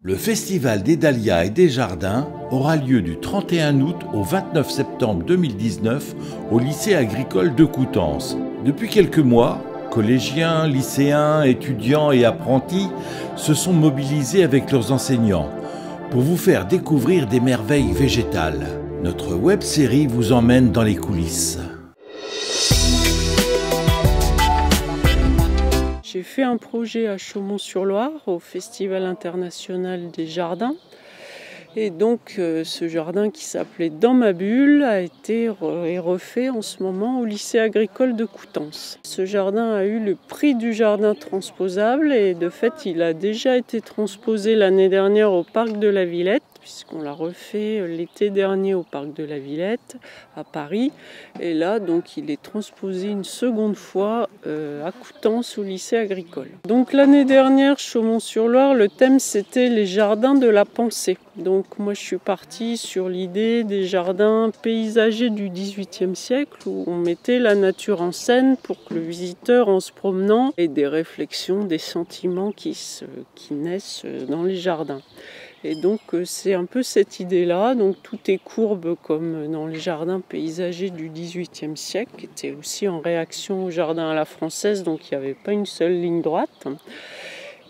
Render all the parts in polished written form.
Le Festival des Dahlias et des Jardins aura lieu du 31 août au 29 septembre 2019 au lycée agricole de Coutances. Depuis quelques mois, collégiens, lycéens, étudiants et apprentis se sont mobilisés avec leurs enseignants pour vous faire découvrir des merveilles végétales. Notre web-série vous emmène dans les coulisses. J'ai fait un projet à Chaumont-sur-Loire, au Festival international des jardins. Et donc ce jardin qui s'appelait Dans ma bulle a été refait en ce moment au lycée agricole de Coutances. Ce jardin a eu le prix du jardin transposable et de fait il a déjà été transposé l'année dernière au parc de la Villette, puisqu'on l'a refait l'été dernier au parc de la Villette à Paris. Et là, donc, il est transposé une seconde fois à Coutances au lycée agricole. Donc l'année dernière, Chaumont-sur-Loire, le thème c'était les jardins de la pensée. Donc moi je suis partie sur l'idée des jardins paysagers du XVIIIe siècle où on mettait la nature en scène pour que le visiteur en se promenant ait des réflexions, des sentiments qui naissent dans les jardins. Et donc c'est un peu cette idée-là, donc tout est courbe comme dans les jardins paysagers du XVIIIe siècle, qui étaient aussi en réaction au jardin à la française, donc il n'y avait pas une seule ligne droite.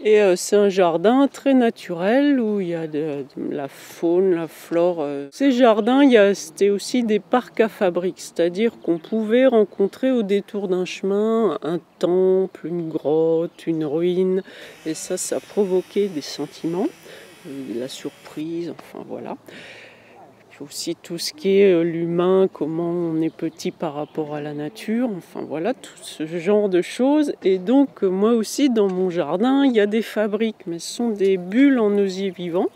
Et c'est un jardin très naturel où il y a de la faune, la flore. Ces jardins, c'était aussi des parcs à fabriques, c'est-à-dire qu'on pouvait rencontrer au détour d'un chemin un temple, une grotte, une ruine, et ça provoquait des sentiments. La surprise, enfin voilà. Puis aussi tout ce qui est l'humain, comment on est petit par rapport à la nature, enfin voilà, tout ce genre de choses. Et donc moi aussi dans mon jardin, il y a des fabriques, mais ce sont des bulles en osier vivant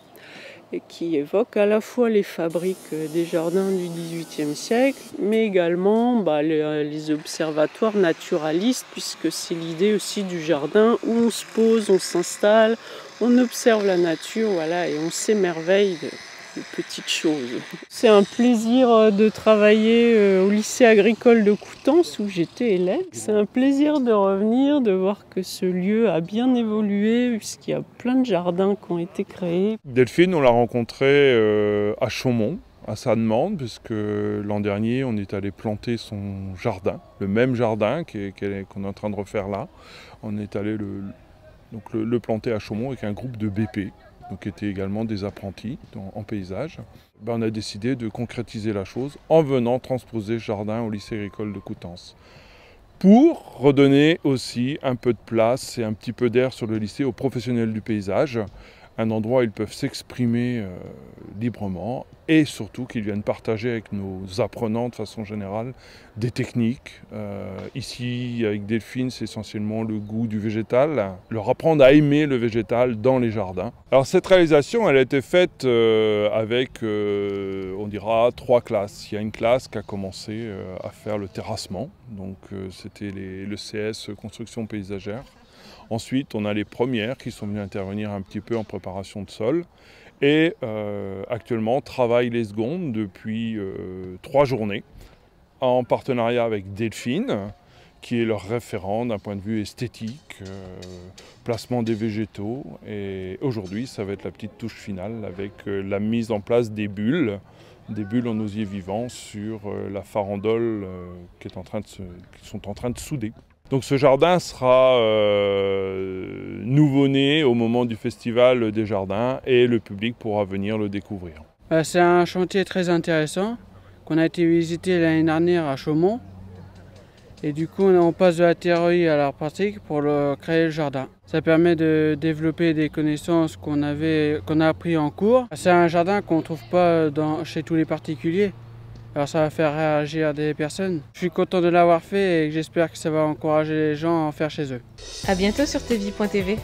et qui évoquent à la fois les fabriques des jardins du XVIIIe siècle, mais également les observatoires naturalistes, puisque c'est l'idée aussi du jardin où on se pose, on s'installe, on observe la nature, voilà, et on s'émerveille de petites choses. C'est un plaisir de travailler au lycée agricole de Coutances où j'étais élève. C'est un plaisir de revenir, de voir que ce lieu a bien évolué puisqu'il y a plein de jardins qui ont été créés. Delphine, on l'a rencontrée à Chaumont, à sa demande, puisque l'an dernier on est allé planter son jardin, le même jardin qu'on est en train de refaire là. On est allé le planter à Chaumont avec un groupe de BP. Donc qui étaient également des apprentis en paysage. On a décidé de concrétiser la chose en venant transposer ce jardin au lycée agricole de Coutances. Pour redonner aussi un peu de place et un petit peu d'air sur le lycée aux professionnels du paysage, un endroit où ils peuvent s'exprimer librement et surtout qu'ils viennent partager avec nos apprenants de façon générale des techniques. Ici, avec Delphine, c'est essentiellement le goût du végétal, leur apprendre à aimer le végétal dans les jardins. Alors cette réalisation, elle a été faite avec, on dira, 3 classes. Il y a une classe qui a commencé à faire le terrassement, donc c'était le CS construction paysagère. Ensuite, on a les premières qui sont venues intervenir un petit peu en préparation de sol. Et actuellement, travaillent les secondes depuis 3 journées en partenariat avec Delphine, qui est leur référent d'un point de vue esthétique, placement des végétaux. Et aujourd'hui, ça va être la petite touche finale avec la mise en place des bulles en osier vivant sur la farandole qui sont en train de souder. Donc ce jardin sera nouveau-né au moment du Festival des Jardins et le public pourra venir le découvrir. C'est un chantier très intéressant qu'on a été visiter l'année dernière à Chaumont. Et du coup on passe de la théorie à la pratique pour créer le jardin. Ça permet de développer des connaissances qu'on a appris en cours. C'est un jardin qu'on ne trouve pas chez tous les particuliers. Alors ça va faire réagir des personnes. Je suis content de l'avoir fait et j'espère que ça va encourager les gens à en faire chez eux. À bientôt sur tvie.tv.